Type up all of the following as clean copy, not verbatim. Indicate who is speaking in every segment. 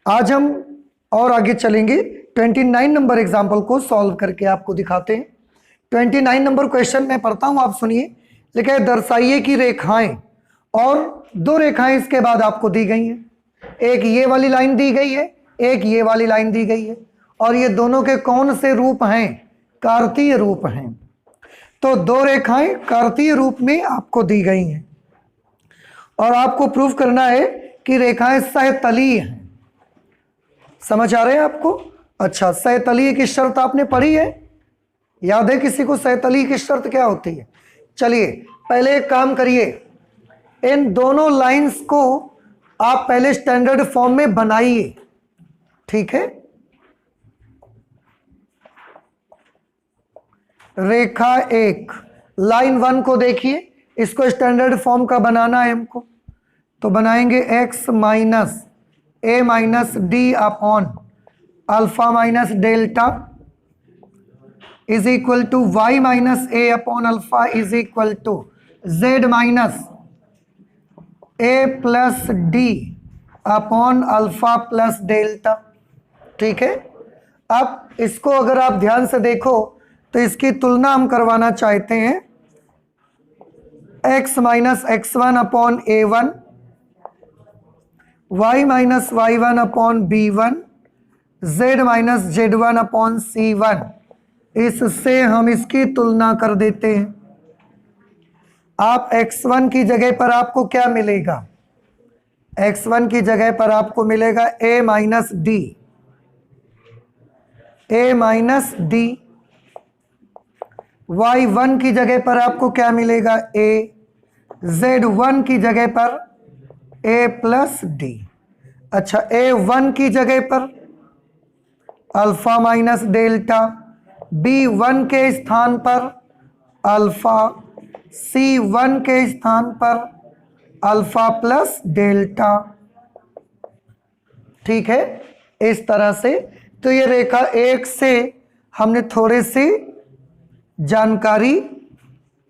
Speaker 1: आज हम और आगे चलेंगे। 29 नंबर एग्जाम्पल को सॉल्व करके आपको दिखाते हैं। 29 नंबर क्वेश्चन मैं पढ़ता हूं, आप सुनिए। लिखा है दर्शाइए कि रेखाएं, और दो रेखाएं इसके बाद आपको दी गई हैं। एक ये वाली लाइन दी गई है, एक ये वाली लाइन दी गई है, और ये दोनों के कौन से रूप हैं? कार्तीय रूप हैं। तो दो रेखाएं कार्तीय रूप में आपको दी गई हैं और आपको प्रूफ करना है कि रेखाएं सहतलीय हैं। समझ आ रहे हैं आपको? अच्छा, सहतलीय की शर्त आपने पढ़ी है? याद है किसी को सहतलीय की शर्त क्या होती है? चलिए पहले एक काम करिए, इन दोनों लाइंस को आप पहले स्टैंडर्ड फॉर्म में बनाइए, ठीक है? रेखा एक, लाइन 1 को देखिए, इसको स्टैंडर्ड फॉर्म का बनाना है हमको। तो बनाएंगे x minus a minus D upon alpha minus delta is equal to y minus a upon alpha is equal to z minus a plus D upon alpha plus delta. ठीक है, अब इसको अगर आप ध्यान से देखो तो इसकी तुलना हम करवाना चाहते हैं x minus x1 upon a1, y minus y1 upon b1, z minus z1 upon c1। इससे हम इसकी तुलना कर देते हैं। आप x1 की जगह पर आपको क्या मिलेगा? x1 की जगह पर आपको मिलेगा a minus D, a minus D. y1 की जगह पर आपको क्या मिलेगा? a। z1 की जगह पर a प्लस डी। अच्छा, a1 की जगह पर अल्फा माइनस डेल्टा, b1 के स्थान पर अल्फा, c1 के स्थान पर अल्फा प्लस डेल्टा। ठीक है, इस तरह से। तो ये रेखा एक से हमने थोड़ी सी जानकारी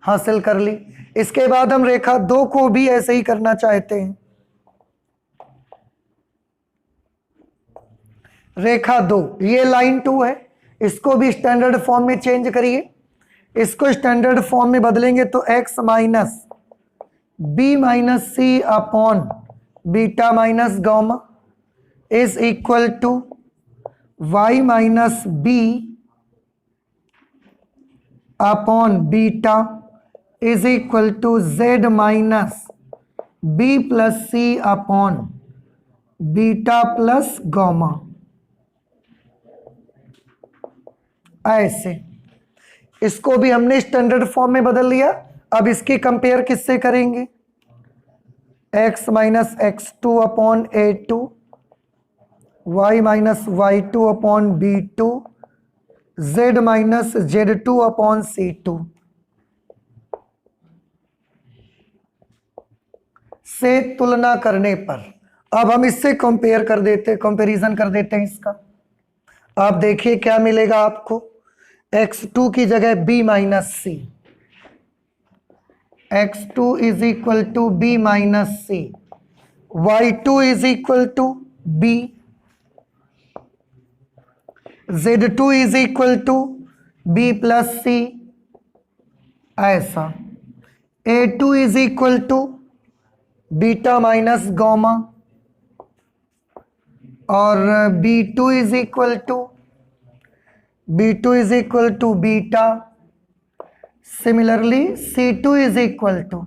Speaker 1: हासिल कर ली। इसके बाद हम रेखा 2 को भी ऐसे ही करना चाहते हैं। रेखा 2, ये लाइन 2 है, इसको भी स्टैंडर्ड फॉर्म में चेंज करिए। इसको स्टैंडर्ड फॉर्म में बदलेंगे तो x minus B minus C upon beta minus gamma is equal to y minus B upon beta is equal to z minus B plus C upon beta plus gamma. ऐसे इसको भी हमने standard form में बदल लिया। अब इसकी compare किससे करेंगे? x minus x2 upon a2, y minus y2 upon b2, z minus z2 upon c2 से तुलना करने पर अब हम इससे कंपेयर कर देते, कंपैरिजन कर देते हैं इसका। आप देखिए क्या मिलेगा आपको। x2 की जगह b minus c, x2 is equal to b minus c, y2 is equal to b, z2 is equal to b plus c. ऐसा a2 is equal to beta minus gamma और b2 is equal to beta. Similarly c2 is equal to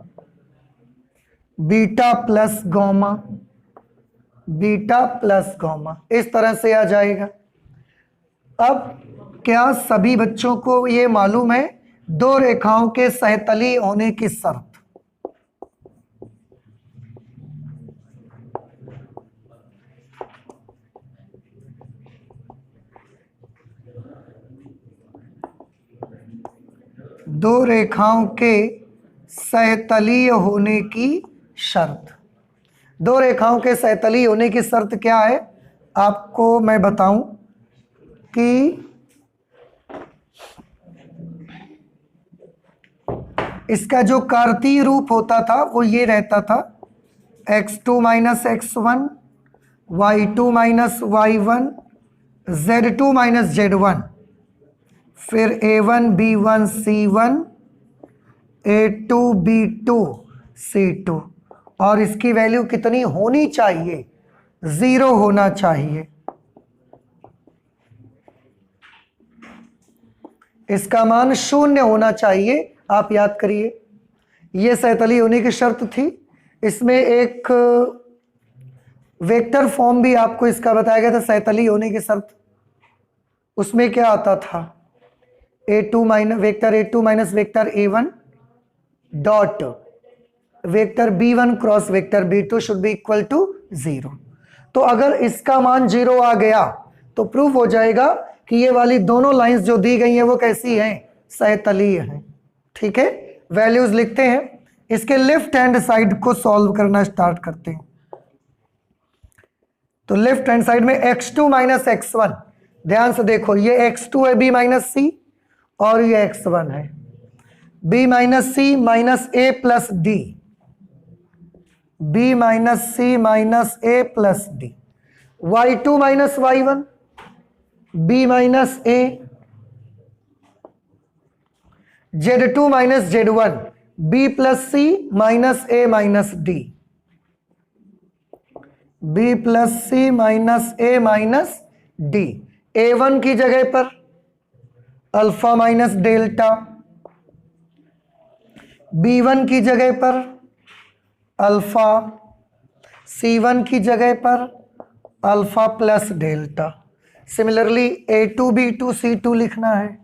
Speaker 1: beta plus gamma, beta plus gamma. इस तरह से आ जाएगा। अब क्या सभी बच्चों को ये मालूम है दो रेखाओं के सहतलीय होने की शर्त? दो रेखाओं के सहतलीय होने की शर्त। दो रेखाओं के सहतलीय होने की शर्त क्या है आपको मैं बताऊं कि इसका जो कार्तीय रूप होता था वो ये रहता था x2 minus x1 y2 minus y1, z2 minus z1, फिर a1 b1 c1, a2 b2 c2, और इसकी वैल्यू कितनी होनी चाहिए? 0 होना चाहिए। इसका मान 0 होना चाहिए। आप याद करिए, ये सहतली होने की शर्त थी। इसमें एक वेक्टर फॉर्म भी आपको इसका बताया गया था, सहतली होने की शर्त। उसमें क्या आता था? a2 minus vector a1 dot vector b1 cross vector b2 should be equal to 0। तो अगर इसका मान 0 आ गया तो प्रूफ हो जाएगा कि ये वाली दोनों लाइंस जो दी गई हैं वो कैसी हैं? सहतलीय हैं। ठीक है, वैल्यूज लिखते हैं। इसके लेफ्ट हैंड साइड को सॉल्व करना स्टार्ट करते हैं। तो लेफ्ट हैंड साइड में x2 माइनस x1, ध्यान से देखो, ये x2 है b माइनस सी, और ये x1 है b minus c minus a plus d, b minus c minus a plus d, y2 minus y1 b minus a, z2 minus z1 b plus c minus a minus d, b plus c minus a minus d. a1 की जगह पर alpha minus delta, b1 की जगह पर alpha, c1 की जगह पर alpha plus delta. Similarly a2 b2 c2 लिखना है,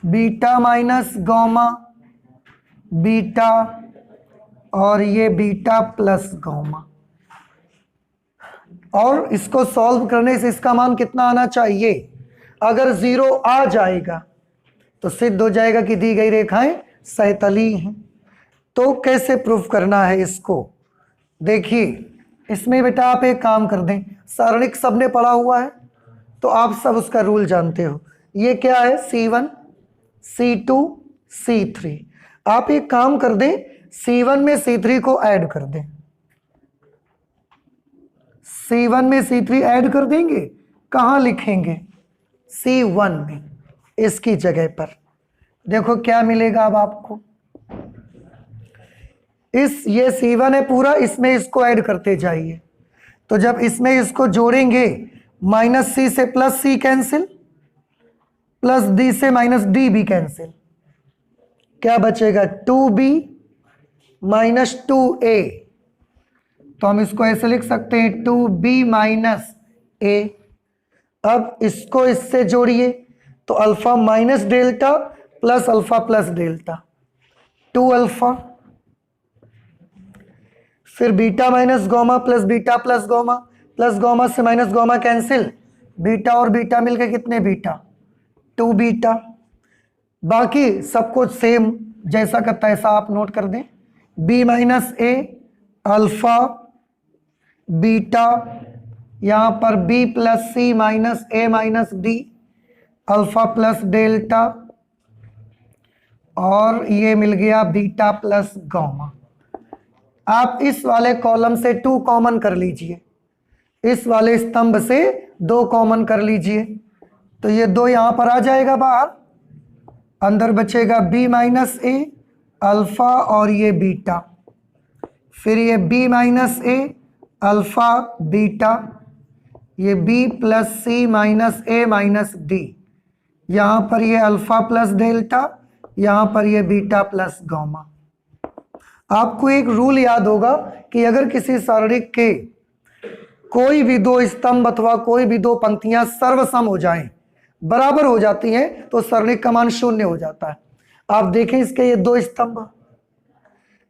Speaker 1: बीटा माइनस गामा बीटा, और ये बीटा प्लस गामा। और इसको सॉल्व करने से इसका मान कितना आना चाहिए? अगर 0 आ जाएगा तो सिद्ध हो जाएगा कि दी गई रेखाएं सहतली हैं। तो कैसे प्रूफ करना है इसको? देखिए, इसमें बेटा आप एक काम कर दें, सारणिक सबने पढ़ा हुआ है तो आप सब उसका रूल जानते हो। ये क्या है? C1 C2 C3। आप एक काम कर दें, C1 में C3 को ऐड कर दें। C1 में C3 ऐड कर देंगे, कहाँ लिखेंगे? C1 में, इसकी जगह पर। देखो क्या मिलेगा अब आपको। ये C1 है पूरा, इसमें इसको ऐड करते जाइए। तो जब इसमें इसको जोड़ेंगे, माइनस सी से प्लस सी कैंसिल, प्लस डी से माइनस डी भी कैंसिल, क्या बचेगा? 2b minus 2a। तो हम इसको ऐसे लिख सकते हैं 2b माइनस a। अब इसको इससे जोड़िए तो alpha minus delta plus alpha plus delta, 2 alpha, फिर beta minus gamma plus beta plus gamma, plus gamma से माइनस गोमा कैंसिल, बीटा और बीटा मिलकर कितने बीटा? 2 बीटा। बाकी सब कुछ सेम जैसा का तैसा आप नोट कर दें। b minus a alpha beta, यहाँ पर b plus c minus a minus d, alpha plus delta, और ये मिल गया बीटा प्लस गामा। आप इस वाले कॉलम से 2 कॉमन कर लीजिए, इस वाले स्तंभ से 2 कॉमन कर लीजिए, तो ये 2 यहां पर आ जाएगा बाहर, अंदर बचेगा b माइनस ए अल्फा और ये बीटा, फिर ये b minus a alpha beta, ये b plus c minus a minus D, यहाँ पर ये अल्फा प्लस डेल्टा, यहाँ पर ये बीटा प्लस गामा। आपको एक रूल याद होगा कि अगर किसी सारणिक के कोई भी 2 स्तंभ अथवा कोई भी 2 पंक्तियां सर्वसम हो जाएं, बराबर हो जाती हैं, तो सारणिक का मान 0 हो जाता है। आप देखें इसके ये 2 स्तंभ,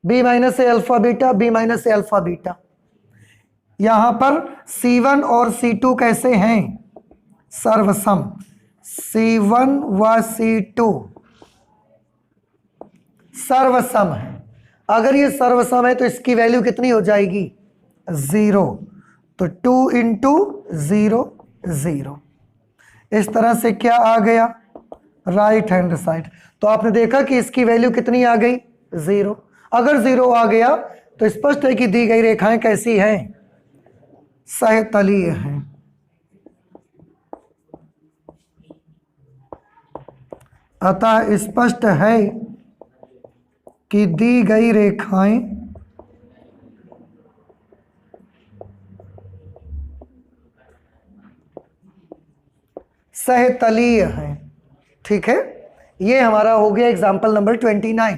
Speaker 1: b minus a alpha beta, b minus a alpha beta. यहां पर C1 और C2 कैसे हैं? सर्वसम। C1 व C2 सर्वसम है। अगर ये सर्वसम है तो इसकी वैल्यू कितनी हो जाएगी? 0। तो 2 इंटू 0 0। इस तरह से क्या आ गया? Right hand side. तो आपने देखा कि इसकी वैल्यू कितनी आ गई? 0। अगर 0 आ गया तो स्पष्ट है कि दी गई रेखाएं कैसी हैं? सहतलीय हैं। अतः स्पष्ट है कि दी गई रेखाएं सहतलीय हैं। ठीक है, ये हमारा हो गया एग्जाम्पल नंबर 29।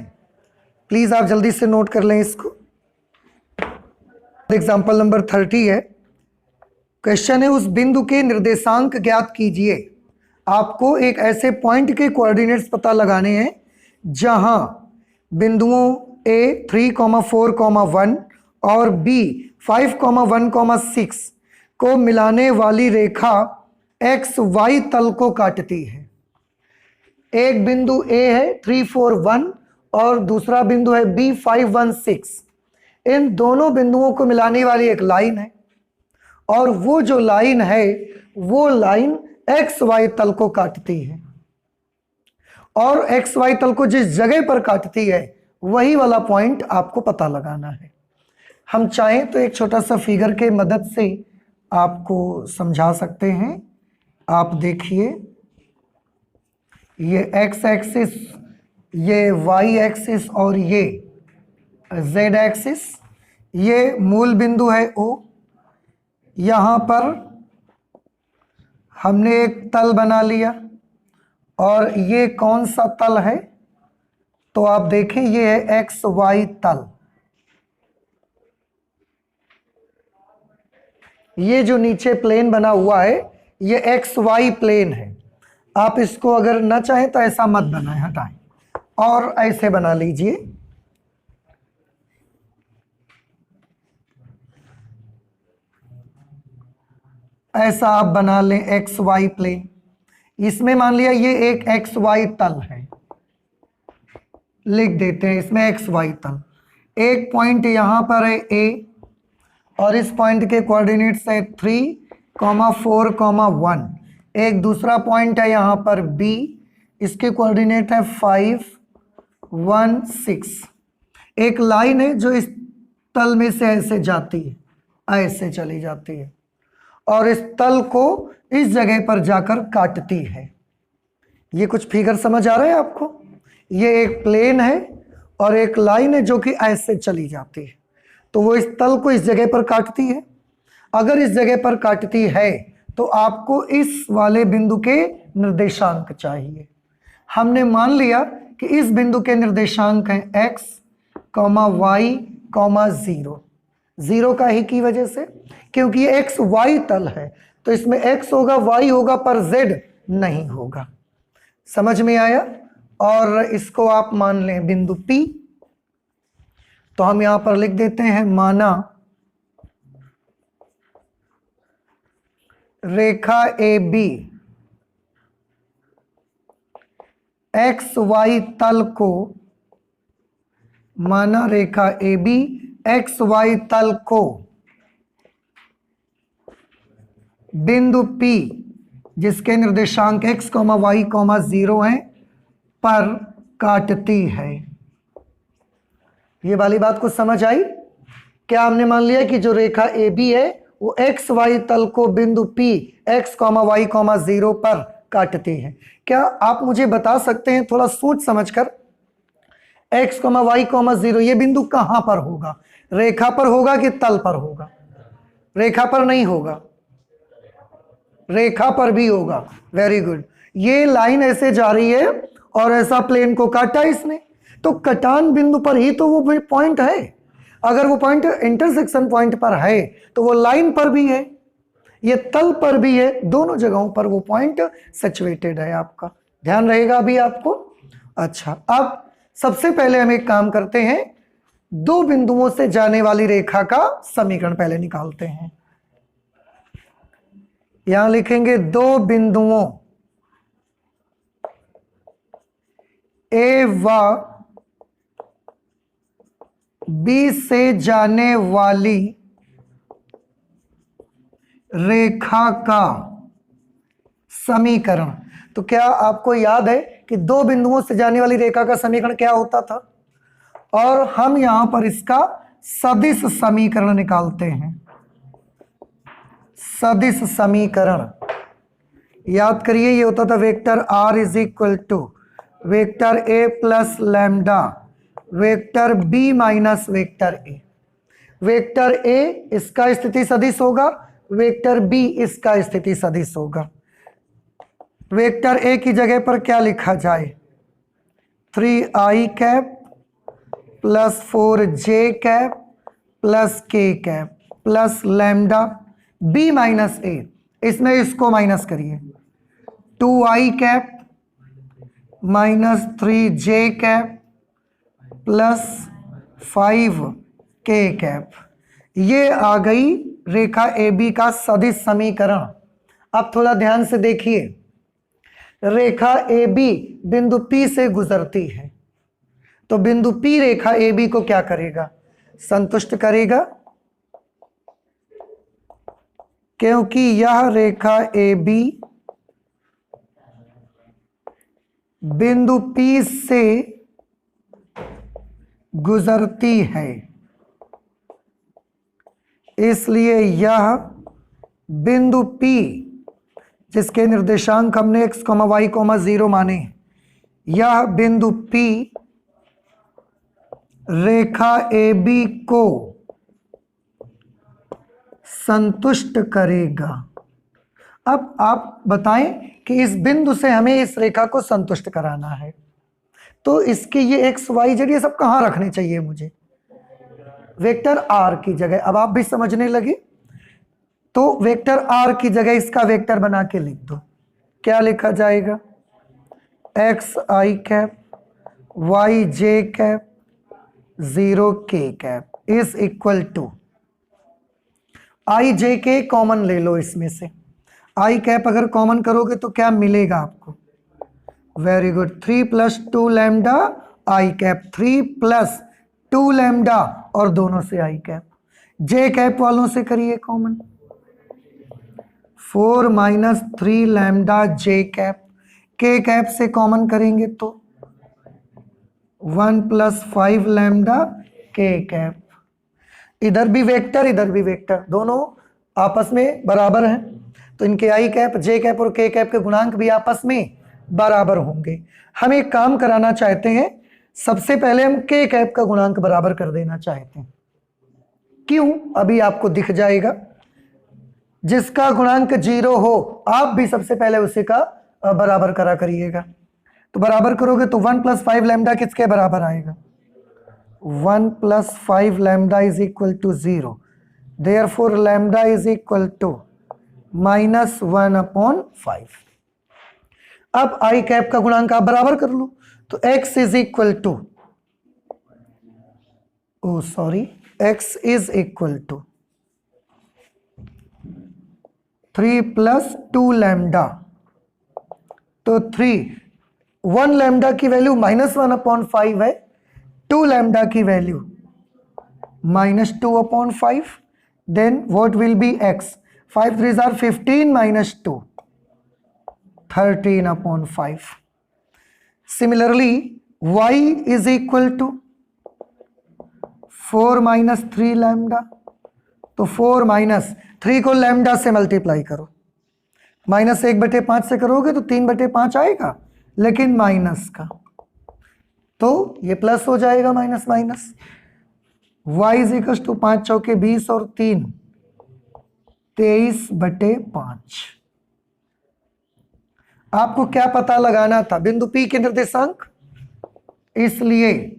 Speaker 1: प्लीज आप जल्दी से नोट कर लें इसको। एग्जाम्पल नंबर 30 है। क्वेश्चन है, उस बिंदु के निर्देशांक ज्ञात कीजिए। आपको एक ऐसे पॉइंट के कोऑर्डिनेट्स पता लगाने हैं जहां बिंदुओं A 3,4,1 और B 5,1,6 को मिलाने वाली रेखा एक्स वाई तल को काटती है। एक बिंदु A है 3,4,1 और दूसरा बिंदु है B 5,1,6। इन दोनों बिंदुओं को मिलाने वाली एक लाइन है और वो जो लाइन है वो लाइन एक्स वाई तल को काटती है और एक्स वाई तल को जिस जगह पर काटती है वही वाला पॉइंट आपको पता लगाना है। हम चाहें तो एक छोटा सा फिगर के मदद से आपको समझा सकते हैं। आप देखिए, ये एक्स एक्सिस, ये वाई एक्सिस और ये जेड एक्सिस, ये मूल बिंदु है O। यहाँ पर हमने एक तल बना लिया और ये कौन सा तल है, तो आप देखें ये है एक्स वाई तल। ये जो नीचे प्लेन बना हुआ है ये एक्स वाई प्लेन है। आप इसको अगर ना चाहें तो ऐसा मत बनाएं, हटाएं और ऐसे बना लीजिए। ऐसा आप बना लें एक्स वाई प्लेन। इसमें मान लिया ये एक एक्स वाई तल है, लिख देते हैं इसमें एक्स वाई तल। एक पॉइंट यहां पर है A और इस पॉइंट के कोऑर्डिनेट्स है 3,4,1। एक दूसरा पॉइंट है यहां पर B, इसके कोऑर्डिनेट है 5,1,6। एक लाइन है जो इस तल में से ऐसे जाती है, ऐसे चली जाती है और इस तल को इस जगह पर जाकर काटती है। ये कुछ फिगर समझ आ रहा है आपको? ये एक प्लेन है और एक लाइन है जो कि ऐसे चली जाती है, तो वो इस तल को इस जगह पर काटती है। अगर इस जगह पर काटती है तो आपको इस वाले बिंदु के निर्देशांक चाहिए। हमने मान लिया कि इस बिंदु के निर्देशांक हैं x, y, 0। 0 का ही की वजह से, क्योंकि ये एक्स वाई तल है तो इसमें x होगा, y होगा, पर z नहीं होगा। समझ में आया? और इसको आप मान लें बिंदु P। तो हम यहां पर लिख देते हैं, माना रेखा AB एक्स वाई तल को, माना रेखा AB एक्स वाई तल को बिंदु P जिसके निर्देशांक x, y, 0 हैं पर काटती है। ये वाली बात को समझ आई? क्या हमने मान लिया कि जो रेखा AB है वो एक्स वाई तल को बिंदु P x, y, 0 पर काटती है। क्या आप मुझे बता सकते हैं थोड़ा सोच समझकर, x, y, 0 ये बिंदु कहां पर होगा? रेखा पर होगा कि तल पर होगा? रेखा पर नहीं होगा, रेखा पर भी होगा। Very good. ये लाइन ऐसे जा रही है और ऐसा प्लेन को काटा इसने, तो कटान बिंदु पर ही तो वो पॉइंट है। अगर वो पॉइंट इंटरसेक्शन पॉइंट पर है तो वो लाइन पर भी है, ये तल पर भी है, दोनों जगहों पर वो पॉइंट सिचुएटेड है। आपका ध्यान रहेगा अभी आपको। अच्छा, अब सबसे पहले हम एक काम करते हैं, दो बिंदुओं से जाने वाली रेखा का समीकरण पहले निकालते हैं। यहां लिखेंगे दो बिंदुओं A व B से जाने वाली रेखा का समीकरण। तो क्या आपको याद है कि दो बिंदुओं से जाने वाली रेखा का समीकरण क्या होता था? और हम यहां पर इसका सदिश समीकरण निकालते हैं। सदिश समीकरण। याद करिए, ये होता था vector r is equal to vector a plus lambda vector b minus vector a। Vector a इसका स्थिति सदिश होगा, वेक्टर b इसका स्थिति सदिश होगा। वेक्टर a की जगह पर क्या लिखा जाए, 3i cap plus 4j cap plus k cap plus lambda b minus a। इसमें इसको माइनस करिए, 2i cap minus 3j cap plus 5k cap. ये आ गई रेखा AB का सदिश समीकरण। अब थोड़ा ध्यान से देखिए, रेखा AB बिंदु P से गुजरती है, तो बिंदु P रेखा AB को क्या करेगा, संतुष्ट करेगा, क्योंकि यह रेखा AB बिंदु P से गुजरती है, इसलिए यह बिंदु P जिसके निर्देशांक हमने x, y, 0 माने, यह बिंदु P रेखा AB को संतुष्ट करेगा। अब आप बताएं कि इस बिंदु से हमें इस रेखा को संतुष्ट कराना है, तो इसके ये x, y, z ये सब कहाँ रखने चाहिए मुझे, वेक्टर r की जगह। अब आप भी समझने लगे, तो वेक्टर r की जगह इसका वेक्टर बना के लिख दो। क्या लिखा जाएगा, x i cap y j cap 0 k cap is equal to i j k common ले लो इसमें से। i कैप अगर कॉमन करोगे तो क्या मिलेगा आपको, very good, 3 plus 2 lambda i cap, 3 plus 2 lambda और दोनों से i कैप। j कैप वालों से करिए common, 4 minus 3 lambda j cap. k cap से कॉमन करेंगे तो 1 प्लस 5 लैम्डा k कैप। इधर भी वेक्टर इधर भी वेक्टर, दोनों आपस में बराबर हैं, तो इनके i कैप, j कैप और k कैप के गुणांक भी आपस में बराबर होंगे। हम एक काम कराना चाहते हैं, सबसे पहले हम k कैप का गुणांक बराबर कर देना चाहते हैं। क्यों, अभी आपको दिख जाएगा। जिसका गुणांक 0 हो आप भी सबसे पहले उसी का बराबर करा करिएगा। तो बराबर करोगे तो 1 प्लस 5 लैम्डा किसके बराबर आएगा, 1 plus 5 lambda is equal to 0, therefore lambda is equal to minus 1/5। अब i कैप का गुणांक आप बराबर कर लो, तो x is equal to, x is equal to 3 plus 2 lambda, तो 1 लैम्डा की वैल्यू माइनस 1/5 है, 2 लैम्डा की value minus 2/5, then what will be x, 5 3s are 15 minus 2, 13/5. Similarly, y is equal to 4 minus 3 lambda, तो 4 minus 3 को lambda से multiply करो, minus 1/5 से करोगे तो 3/5 आएगा, लेकिन माइनस का, तो ये प्लस हो जाएगा, minus minus. y is equal to 5 चौके 20 और 3 23/5। आपको क्या पता लगाना था, बिंदु P के निर्देशांक, इसलिए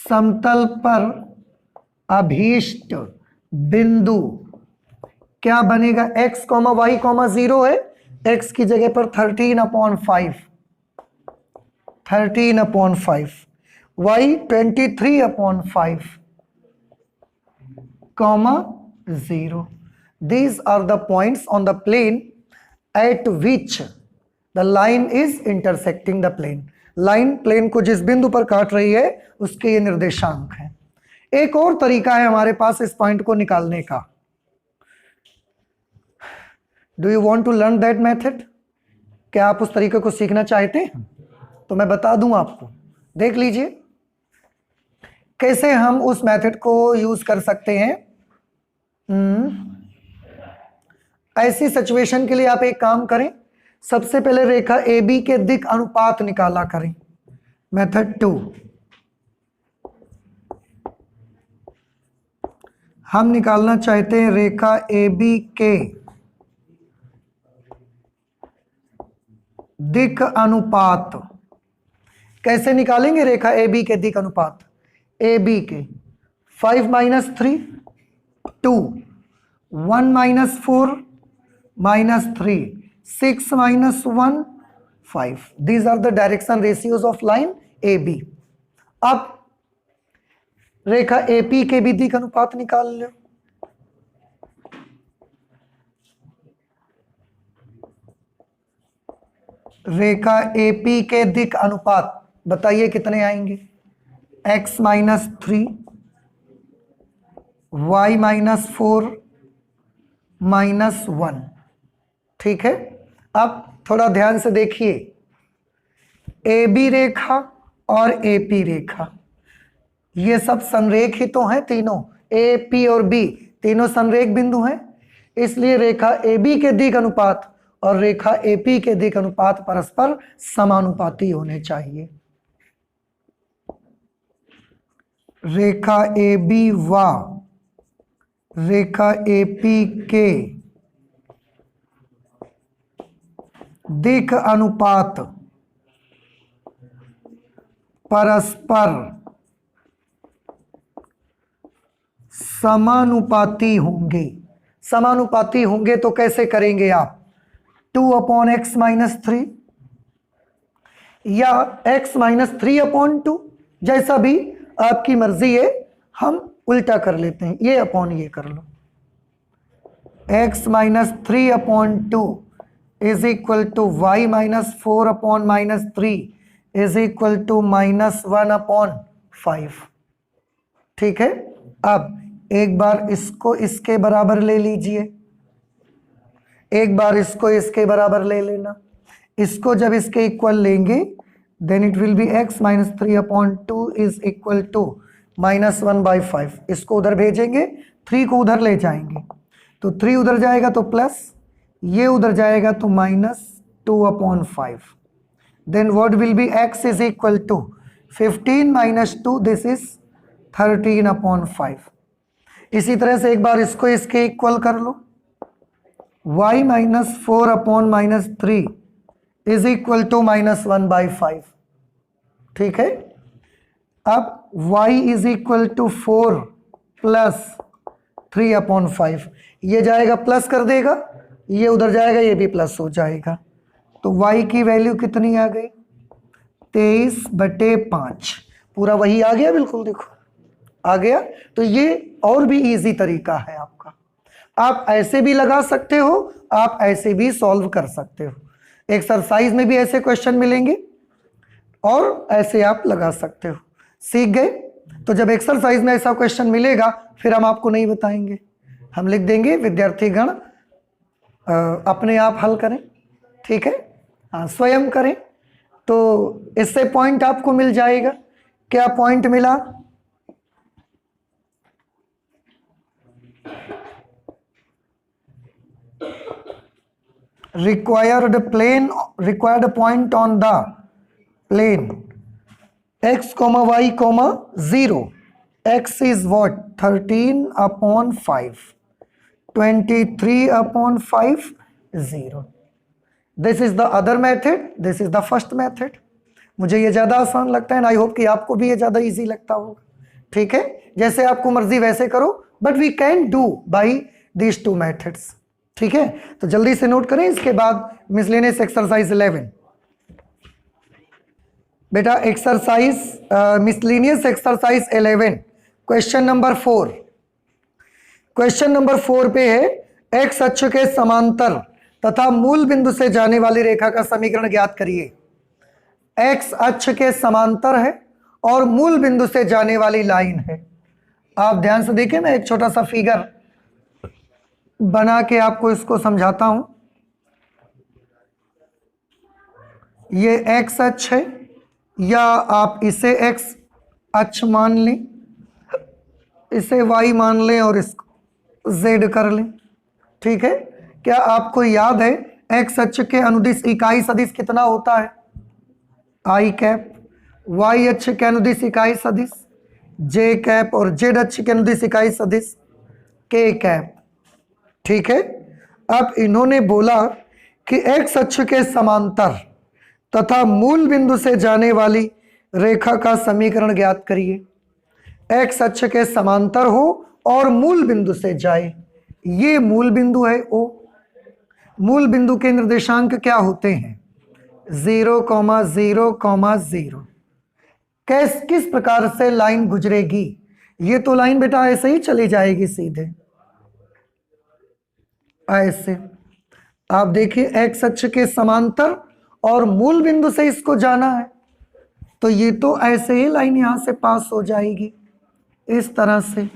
Speaker 1: समतल पर अभीष्ट बिंदु क्या बनेगा, x, y, 0 है, x की जगह पर 13/5, 13/5, y 23/5, 0. These are the points on the plane at which the line is intersecting the plane. Line plane को जिस बिंदु पर काट रही है उसके ये निर्देशांक हैं। एक और तरीका है हमारे पास इस पॉइंट को निकालने का। Do you want to learn that method? क्या आप उस तरीके को सीखना चाहते हैं? तो मैं बता दूं आपको, देख लीजिए। कैसे हम उस मेथड को यूज कर सकते हैं? ऐसी सिचुएशन के लिए आप एक काम करें, सबसे पहले रेखा ए बी के दिक् अनुपात निकाला करें। मेथड 2, हम निकालना चाहते हैं रेखा ए बी के दिक् अनुपात। कैसे निकालेंगे रेखा ए बी के दिक् अनुपात? ए बी के 5 - 3 2, 1 - 4 -3, 6 - 1 5। These are the direction ratios of line AB। अब रेखा AP के भी दिक् अनुपात निकाल लो। रेखा AP के दिक् अनुपात बताइए कितने आएंगे? x - 3, y - 4 -1। ठीक है, अब थोड़ा ध्यान से देखिए, AB रेखा और AP रेखा ये सब संरेख ही तो हैं तीनों। A, P और B तीनों संरेख बिंदु हैं, इसलिए रेखा AB के दिक् अनुपात और रेखा AP के दिक् अनुपात परस्पर समानुपाती होने चाहिए। रेखा AB व रेखा AP के दिक् अनुपात परस्पर समानुपाती होंगे। समानुपाती होंगे तो कैसे करेंगे आप? 2/x - 3 या x - 3/2, जैसा भी आपकी मर्जी है, हम उल्टा कर लेते हैं, ये अपॉन ये कर लो। x - 3/2 is equal to y - 4/-3 is equal to -1/5। ठीक है, अब एक बार इसको इसके बराबर ले लीजिए, एक बार इसको इसके बराबर ले लेना। इसको जब इसके इक्वल लेंगे then it will be x - 3/2 is equal to -1/5। इसको उधर भेजेंगे, 3 को उधर ले जाएंगे तो 3 उधर जाएगा तो प्लस, ये उधर जाएगा तो -2/5। Then what will be x is equal to 15 - 2, this is 13/5। इसी तरह से एक बार इसको इसके इक्वल कर लो, y - 4/-3 इज इक्वल टू -1/5। ठीक है, अब y is equal to 4 plus 3/5, ये जाएगा प्लस कर देगा, ये उधर जाएगा, ये भी प्लस हो जाएगा, तो y की वैल्यू कितनी आ गई? 23/5। पूरा वही आ गया, बिल्कुल देखो आ गया। तो ये और भी इजी तरीका है आपका, आप ऐसे भी लगा सकते हो, आप ऐसे भी सॉल्व कर सकते हो। एक्सरसाइज में भी ऐसे क्वेश्चन मिलेंगे और ऐसे आप लगा सकते हो। सीख गए? तो जब एक्सरसाइज में ऐसा क्वेश्चन मिलेगा फिर हम आपको नहीं बताएंगे, हम लिख देंगे विद्यार्थीगण अपने आप हल करें। ठीक है, हाँ स्वयं करें, तो इससे पॉइंट आपको मिल जाएगा। क्या पॉइंट मिला? required point on the plane x, y, 0. X is what? 13/5, 23/5, 0. This is the other method, this is the first method. मुझे ये ज़्यादा आसान लगता है एंड आई होप कि आपको भी ये ज़्यादा इजी लगता होगा। ठीक है, जैसे आपको मर्जी वैसे करो, but we can do by these 2 methods. ठीक है, तो जल्दी से नोट करें। इसके बाद मिसलेनियस एक्सरसाइज 11। बेटा exercise miscellaneous exercise 11 question number 4। Question number 4 पे है, एक्स अक्ष के समांतर तथा मूल बिंदु से जाने वाली रेखा का समीकरण ज्ञात करिए। एक्स अक्ष के समांतर है और मूल बिंदु से जाने वाली लाइन है। आप ध्यान से देखिए, मैं एक छोटा सा फिगर बना के आपको इसको समझाता हूं। ये एक्स अक्ष है, या आप इसे एक्स अक्ष मान लें, इसे y मान लें और इसको z कर लें। ठीक है, क्या आपको याद है x अक्ष के अनुदिश इकाई सदिश कितना होता है? i cap. y अक्ष के अनुदिश इकाई सदिश j कैप और z अक्ष के अनुदिश इकाई सदिश k कैप। ठीक है, अब इन्होंने बोला कि x अक्ष के समांतर तथा मूल बिंदु से जाने वाली रेखा का समीकरण ज्ञात करिए। x अक्ष के समांतर हो और मूल बिंदु से जाए, ये मूल बिंदु है O। मूल बिंदु के निर्देशांक क्या होते हैं? 0, 0, 0। किस प्रकार से लाइन गुजरेगी? ये तो लाइन बेटा ऐसे ही चली जाएगी सीधे ऐसे। आप देखिए x अक्ष के समांतर और मूल बिंदु से इसको जाना है, तो ये तो ऐसे ही लाइन यहां से पास हो जाएगी इस तरह से।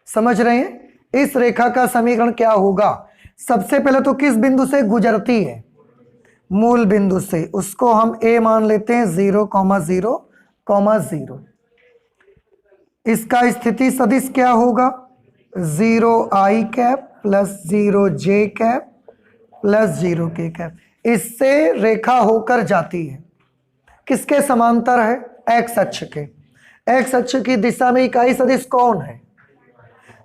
Speaker 1: समझ रहे हैं? इस रेखा का समीकरण क्या होगा? सबसे पहले तो किस बिंदु से गुजरती है? मूल बिंदु से, उसको हम a मान लेते हैं 0, 0, 0। इसका स्थिति सदिश क्या होगा? 0 i cap plus 0 j cap plus 0 k cap. इससे रेखा होकर जाती है, किसके समांतर है? x अक्ष के। x अक्ष की दिशा में इकाई सदिश कौन है?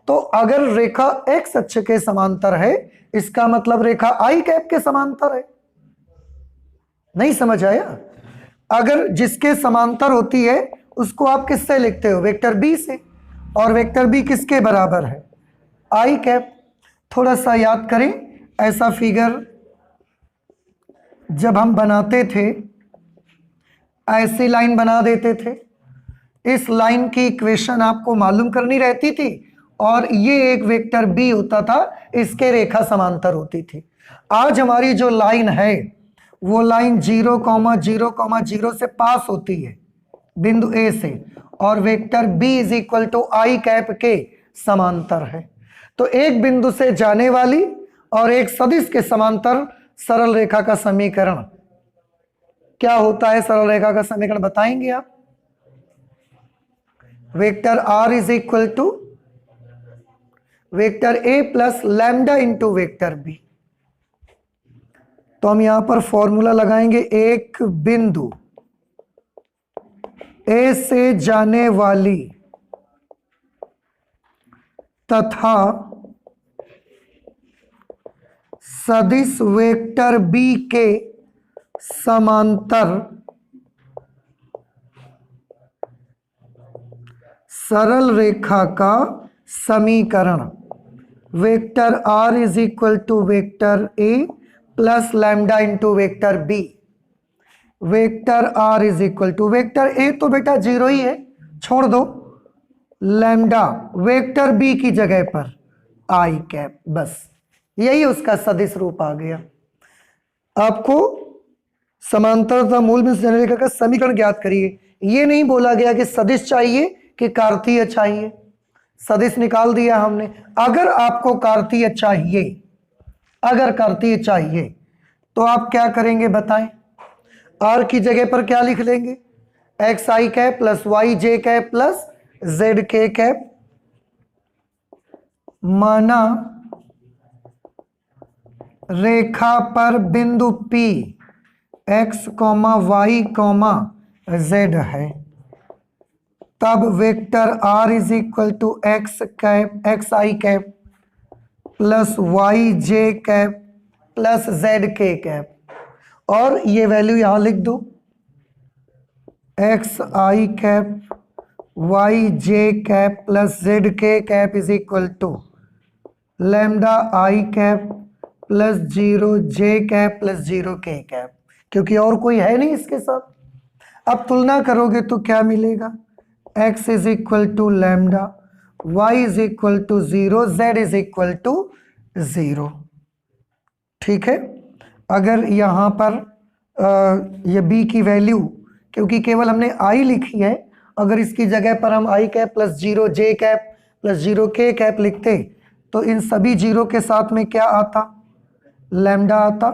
Speaker 1: तो अगर रेखा x अक्ष के समांतर है, इसका मतलब रेखा i कैप के समांतर है। नहीं समझ आया? अगर जिसके समांतर होती है उसको आप किससे लिखते हो? वेक्टर b से। और वेक्टर b किसके बराबर है? i cap. थोड़ा सा याद करें, ऐसा फिगर जब हम बनाते थे ऐसी लाइन बना देते थे। इस लाइन की इक्वेशन आपको मालूम करनी रहती थी और ये एक वेक्टर b होता था, इसके रेखा समांतर होती थी। आज हमारी जो लाइन है वो लाइन 0, 0, 0 से पास होती है बिंदु A से, और vector b is equal to I cap के समांतर है। तो एक बिंदु से जाने वाली और एक सदिश के समांतर सरल रेखा का समीकरण क्या होता है? सरल रेखा का समीकरण बताएंगे आप? Vector r is equal to vector a plus lambda into vector b। तो हम यहां पर फॉर्मूला लगाएंगे, एक बिंदु A से जाने वाली तथा सदिश वेक्टर b के समांतर सरल रेखा का समीकरण। Vector r is equal to vector a plus lambda into vector b। Vector r is equal to vector a तो बेटा 0 ही है, छोड़ दो, लैम्डा वेक्टर b की जगह पर i कैप। बस यही उसका सदिश रूप आ गया। आपको समांतर तथा मूल बिंदु से रेखा का समीकरण ज्ञात करिए। ये नहीं बोला गया कि सदिश चाहिए कि कार्तीय चाहिए, सदिश निकाल दिया हमने। अगर आपको कार्तीय चाहिए, अगर कार्तीय चाहिए तो आप क्या करेंगे बताएं? r की जगह पर क्या लिख लेंगे? X I cap plus Y J cap plus Z K cap. माना रेखा पर बिंदु P x, y, z है, तब vector r is equal to X cap, X I cap plus Y J cap plus Z K cap. और ये value यहां लिख दो, X I cap Y J cap plus Z K cap is equal to lambda I cap plus 0 J cap plus 0 K cap, क्योंकि और कोई है नहीं इसके साथ। अब तुलना करोगे तो क्या मिलेगा? x is equal to lambda, y is equal to 0, z is equal to 0। ठीक है, अगर यहाँ पर ये b की वैल्यू, क्योंकि केवल हमने i लिखी है, अगर इसकी जगह पर हम i cap plus 0 J cap plus 0 K cap लिखते तो इन सभी जीरो के साथ में क्या आता? लैम्डा आता।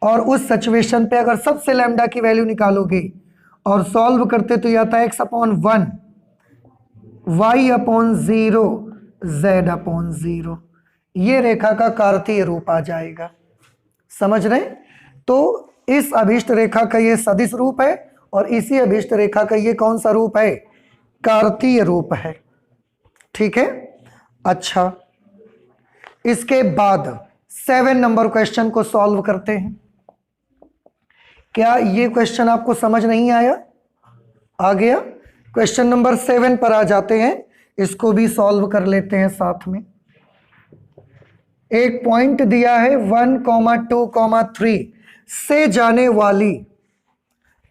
Speaker 1: और उस सिचुएशन पे अगर सबसे लैम्डा की वैल्यू निकालोगे और सॉल्व करते तो यह आता x/1 y upon 0 z upon 0, ये रेखा का कार्तीय रूप आ जाएगा। समझ रहे? तो इस अभिष्ट रेखा का ये सदिश रूप है और इसी अभिष्ट रेखा का ये कौन सा रूप है? कार्तीय रूप है। ठीक है। अच्छा, इसके बाद 7 नंबर क्वेश्चन को सॉल्व करते हैं। क्या ये क्वेश्चन आपको समझ नहीं आया? आ गया? क्वेश्चन नंबर 7 पर आ जाते हैं, इसको भी सॉल्व कर लेते हैं साथ में। एक पॉइंट दिया है 1, 2, 3 से जाने वाली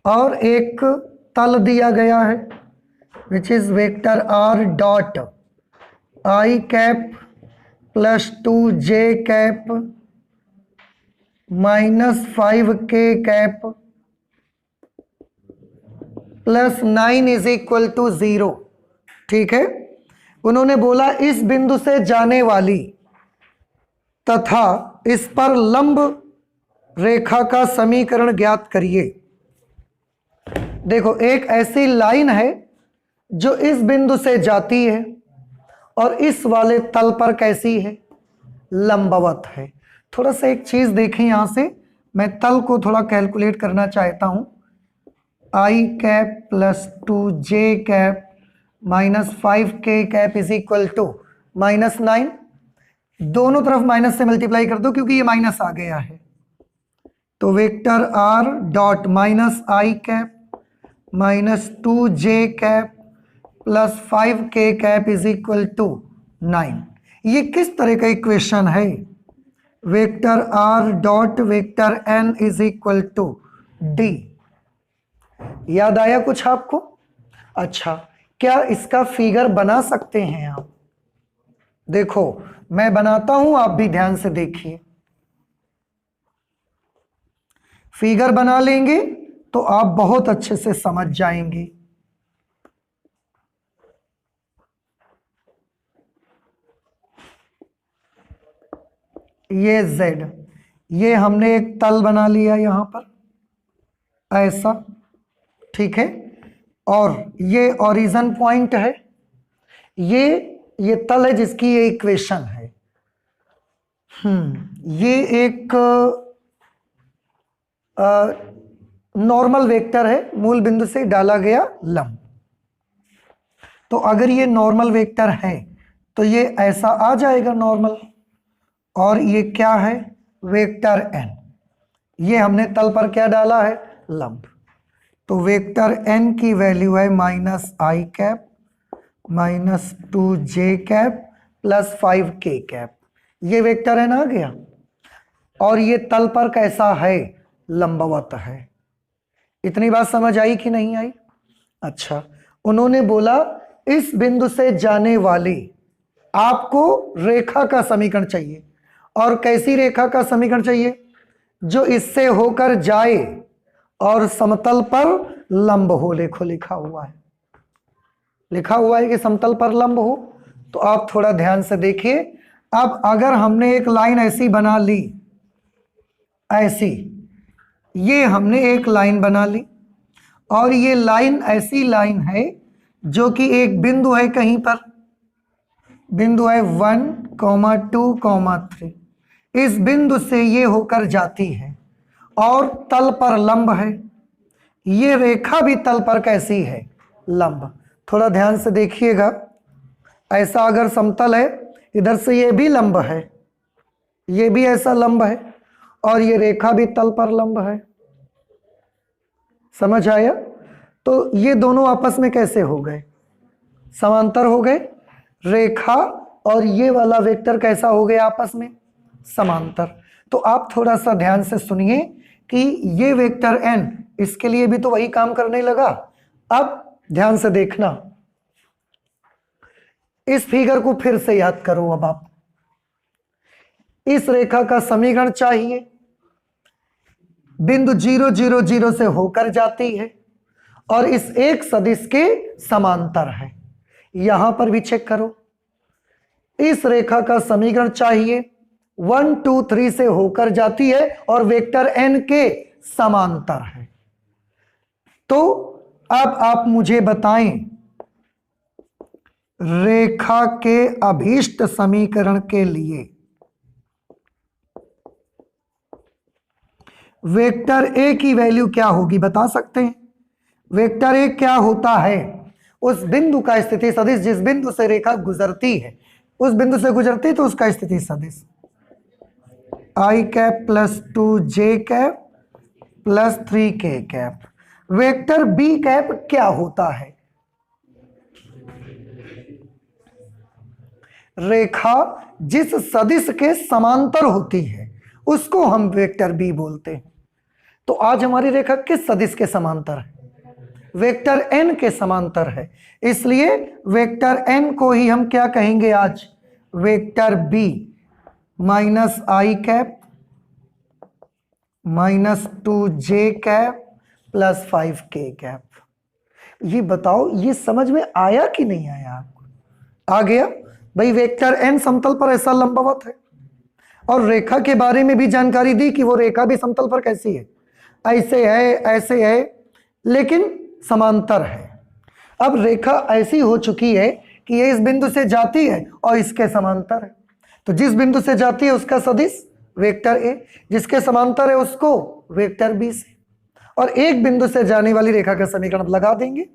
Speaker 1: और एक तल दिया गया है which is vector r dot i cap plus 2j cap minus 5k cap plus 9 is equal to 0। ठीक है। उन्होंने बोला इस बिंदु से जाने वाली तथा इस पर लंब रेखा का समीकरण ज्ञात करिए। देखो, एक ऐसी लाइन है जो इस बिंदु से जाती है और इस वाले तल पर कैसी है? लंबवत है। थोड़ा सा एक चीज देखें, यहां से मैं तल को थोड़ा कैलकुलेट करना चाहता हूं। i cap plus 2j cap minus 5k cap is equal to minus 9। दोनों तरफ माइनस से मल्टीप्लाई कर दो क्योंकि ये माइनस आ गया है। तो vector r dot minus i cap minus 2j cap plus 5k cap is equal to 9। ये किस तरह का इक्वेशन है? Vector r dot vector n is equal to d। याद आया कुछ आपको? अच्छा, क्या इसका फिगर बना सकते हैं आप? देखो, मैं बनाता हूं, आप भी ध्यान से देखिए। फिगर बना लेंगे तो आप बहुत अच्छे से समझ जाएंगे। ये z, ये हमने एक तल बना लिया यहां पर ऐसा। ठीक है। और ये ओरिजिन पॉइंट है, ये तल है जिसकी ये इक्वेशन है। ये एक नॉर्मल वेक्टर है, मूल बिंदु से डाला गया लंब। तो अगर ये नॉर्मल वेक्टर है तो ये ऐसा आ जाएगा नॉर्मल। और ये क्या है? Vector n। ये हमने तल पर क्या डाला है? लंब। तो वेक्टर n की वैल्यू है minus i cap minus 2j cap plus 5k cap. ये वेक्टर n आ गया और ये तल पर कैसा है? लंबवत है। इतनी बात समझ आई कि नहीं आई? अच्छा, उन्होंने बोला इस बिंदु से जाने वाली आपको रेखा का समीकरण चाहिए। और कैसी रेखा का समीकरण चाहिए? जो इससे होकर जाए और समतल पर लंब हो। देखो लिखा हुआ है, लिखा हुआ है कि समतल पर लंब हो। तो आप थोड़ा ध्यान से देखिए। अब अगर हमने एक लाइन ऐसी बना ली, ऐसी, ये हमने एक लाइन बना ली और ये लाइन ऐसी लाइन है जो कि एक बिंदु है, कहीं पर बिंदु है 1, 2, 3। इस बिंदु से ये होकर जाती है और तल पर लंब है। ये रेखा भी तल पर कैसी है? लंब। थोड़ा ध्यान से देखिएगा। ऐसा अगर समतल है, इधर से ये भी लंब है, ये भी ऐसा लंब है और ये रेखा भी तल पर लंब है। समझ आया? तो ये दोनों आपस में कैसे हो गए? समांतर हो गए। रेखा और ये वाला वेक्टर कैसा हो गया आपस में? समांतर। तो आप थोड़ा सा ध्यान से सुनिए कि ये वेक्टर n, इसके लिए भी तो वही काम करने लगा। अब ध्यान से देखना, इस फिगर को फिर से याद करो। अब आप इस रेखा का समीकरण चाहिए, बिंदु 0, 0, 0 से होकर जाती है और इस एक सदिश के समांतर है। यहां पर भी चेक करो, इस रेखा का समीकरण चाहिए, 1, 2, 3 से होकर जाती है और वेक्टर n के समांतर है। तो अब आप मुझे बताएं, रेखा के अभीष्ट समीकरण के लिए वेक्टर ए की वैल्यू क्या होगी बता सकते हैं? वेक्टर ए क्या होता है? उस बिंदु का स्थिति सदिश जिस बिंदु से रेखा गुजरती है, उस बिंदु से गुजरती तो उसका स्थिति सदिश i cap plus 2j cap plus 3k cap. Vector b cap क्या होता है? रेखा जिस सदिश के समांतर होती है उसको हम वेक्टर बी बोलते हैं। तो आज हमारी रेखा किस सदिश के समांतर है? वेक्टर एन के समांतर है, इसलिए वेक्टर एन को ही हम क्या कहेंगे आज? Vector b minus i cap minus 2j cap plus 5k cap. ये बताओ, ये समझ में आया कि नहीं आया आपको? आ गया भाई। वेक्टर एन समतल पर ऐसा लंबवत है और रेखा के बारे में भी जानकारी दी कि वो रेखा भी समतल पर कैसी है, ऐसे है ऐसे है, लेकिन समांतर है। अब रेखा ऐसी हो चुकी है कि ये इस बिंदु से जाती है और इसके समांतर है, तो जिस बिंदु से जाती है उसका सदिश वेक्टर ए, जिसके समांतर है उसको वेक्टर बी से, और एक बिंदु से जाने वाली रेखा का समीकरण लगा देंगे।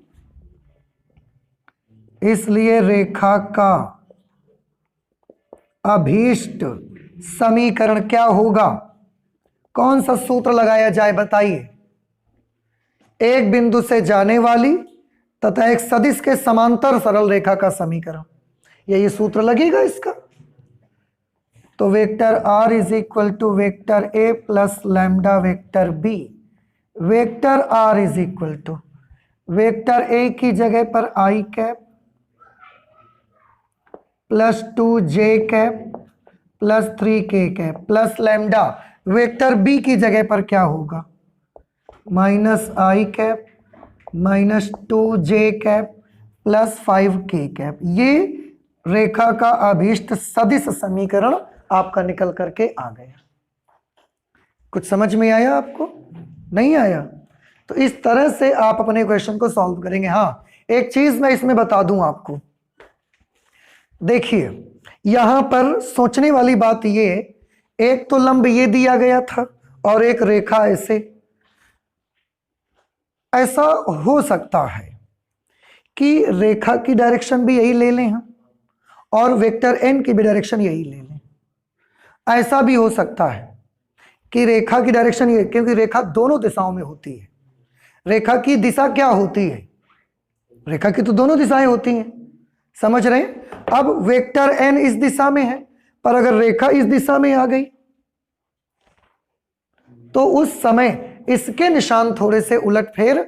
Speaker 1: इसलिए रेखा का अभीष्ट समीकरण क्या होगा? कौन सा सूत्र लगाया जाए बताइए? एक बिंदु से जाने वाली तथा एक सदिश के समांतर सरल रेखा का समीकरण, यही सूत्र लगेगा इसका। तो vector r is equal to vector a plus lambda vector b. Vector r is equal to vector a की जगह पर i cap plus 2j cap plus 3k cap plus lambda. Vector b की जगह पर क्या होगा? Minus i cap minus 2j cap plus 5k cap. ये रेखा का अभीष्ट सदिश समीकरण आपका निकल करके आ गया। कुछ समझ में आया आपको? नहीं आया? तो इस तरह से आप अपने क्वेश्चन को सॉल्व करेंगे। हाँ, एक चीज मैं इसमें बता दूं आपको। देखिए, यहां पर सोचने वाली बात ये, एक तो लंब ये दिया गया था और एक रेखा ऐसा हो सकता है कि रेखा की डायरेक्शन भी यही ले लें हम और वेक्टर एन की भी डायरेक्शन यही ले लें। ऐसा भी हो सकता है कि रेखा की डायरेक्शन ये, क्योंकि रेखा दोनों दिशाओं में होती है। रेखा की दिशा क्या होती है? रेखा की तो दोनों दिशाएं होती हैं, समझ रहे हैं? अब वेक्टर एन इस दिशा में है, पर अगर रेखा इस दिशा में आ गई तो उस समय इसके निशान थोड़े से उलटफेर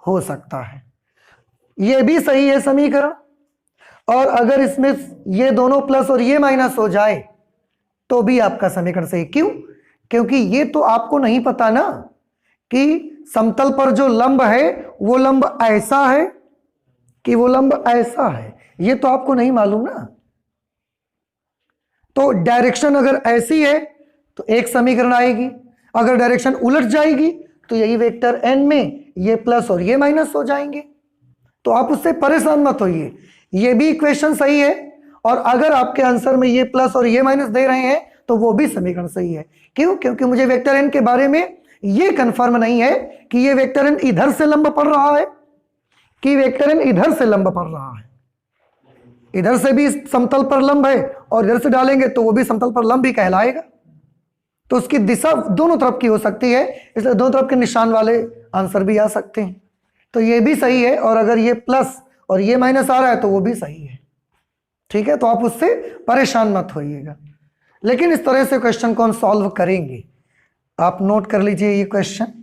Speaker 1: हो सकता है। यह भी सही है समीकरण। और अगर इसमें ये दोनों प्लस और ये माइनस हो जाए तो भी आपका समीकरण सही। क्यों? क्योंकि ये तो आपको नहीं पता ना कि समतल पर जो लंब है वो लंब ऐसा है कि वो लंब ऐसा है, ये तो आपको नहीं मालूम ना। तो डायरेक्शन अगर ऐसी है तो एक समीकरण आएगी, अगर डायरेक्शन उलट जाएगी तो यही वेक्टर एन में ये प्लस और ये माइनस हो जाएंगे। तो आप उससे परेशान मत होइए, ये भी इक्वेशन सही है और अगर आपके आंसर में ये प्लस और ये माइनस दे रहे हैं तो वो भी समीकरण सही है। क्यों? क्योंकि मुझे वेक्टर एन के बारे में ये कंफर्म नहीं है कि ये वेक्टर एन इधर से लंब पड़ रहा है कि वेक्टर एन इधर से लंब पड़ रहा है। इधर से भी समतल पर लंब है और इधर से डालेंगे तो वो भी समतल पर लंब ही कहलाएगा। तो उसकी दिशा दोनों तरफ की हो सकती है, इसलिए दोनों तरफ के निशान वाले आंसर भी आ सकते हैं। तो ये भी सही है और अगर ये प्लस और ये माइनस आ रहा है तो वो भी सही है। ठीक है, तो आप उससे परेशान मत होइएगा। लेकिन इस तरह से क्वेश्चन को हम सॉल्व करेंगे। आप नोट कर लीजिए ये क्वेश्चन।